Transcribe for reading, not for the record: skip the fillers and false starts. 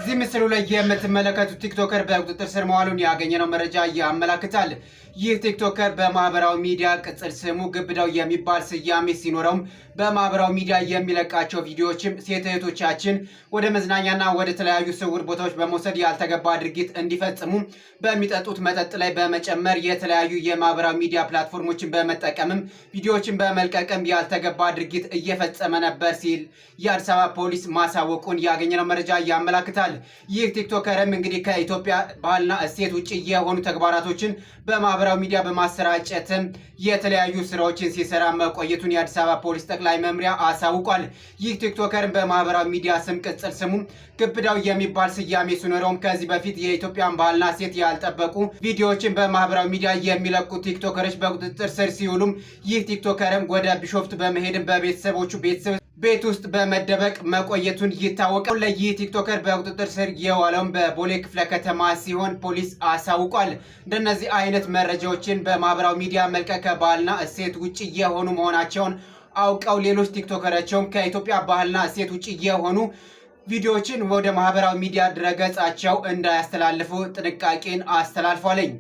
እዚህ ምስሉ ላይ የምትመለከቱት ቲክቶከር በቁጥጥር ስር መዋሉን ያገኘነው መረጃ ያመለክታል። ይህ ቲክቶከር በማህበራዊ ሚዲያ ቅጽል ስሙ ግብዳው የሚባል ስያሜ ሲኖረውም በማህበራዊ ሚዲያ የሚለቃቸው ቪዲዮዎችም ሴት እህቶቻችን ወደ መዝናኛና ወደ ተለያዩ ስውር ቦታዎች በመውሰድ ያልተገባ ድርጊት እንዲፈጽሙ በሚጠጡት መጠጥ ላይ በመጨመር የተለያዩ የማህበራዊ ሚዲያ ፕላትፎርሞችን በመጠቀምም ቪዲዮዎችን በመልቀቅም ያልተገባ ድርጊት እየፈጸመ ነበር ሲል የአዲስ አበባ ፖሊስ ማሳወቁን ያገኘነው መረጃ ያመለክታል። ይህ ቲክቶከርም እንግዲህ ከኢትዮጵያ ባህልና እሴት ውጭ የሆኑ ተግባራቶችን በማህበራዊ ሚዲያ በማሰራጨትም የተለያዩ ስራዎችን ሲሰራ መቆየቱን የአዲስ አበባ ፖሊስ ጠቅላይ መምሪያ አሳውቋል። ይህ ቲክቶከር በማህበራዊ ሚዲያ ስም ቅጽል ስሙ ግብዳው የሚባል ስያሜ ሲኖረውም ከዚህ በፊት የኢትዮጵያን ባህልና እሴት ያልጠበቁ ቪዲዮዎችን በማህበራዊ ሚዲያ የሚለቁ ቲክቶከሮች በቁጥጥር ስር ሲውሉም ይህ ቲክቶከርም ወደ ቢሾፍቱ በመሄድም በቤተሰቦቹ ቤት ውስጥ በመደበቅ መቆየቱን ይታወቃል። ለይህ ቲክቶከር በቁጥጥር ስር የዋለውን በቦሌ ክፍለ ከተማ ሲሆን ፖሊስ አሳውቋል። እንደነዚህ አይነት መረጃዎችን በማህበራዊ ሚዲያ መልቀቅ ከባህልና እሴት ውጭ የሆኑ መሆናቸውን አውቀው ሌሎች ቲክቶከሮችም ከኢትዮጵያ ባህልና እሴት ውጭ የሆኑ ቪዲዮዎችን ወደ ማህበራዊ ሚዲያ ድረገጻቸው እንዳያስተላልፉ ጥንቃቄን አስተላልፏለኝ።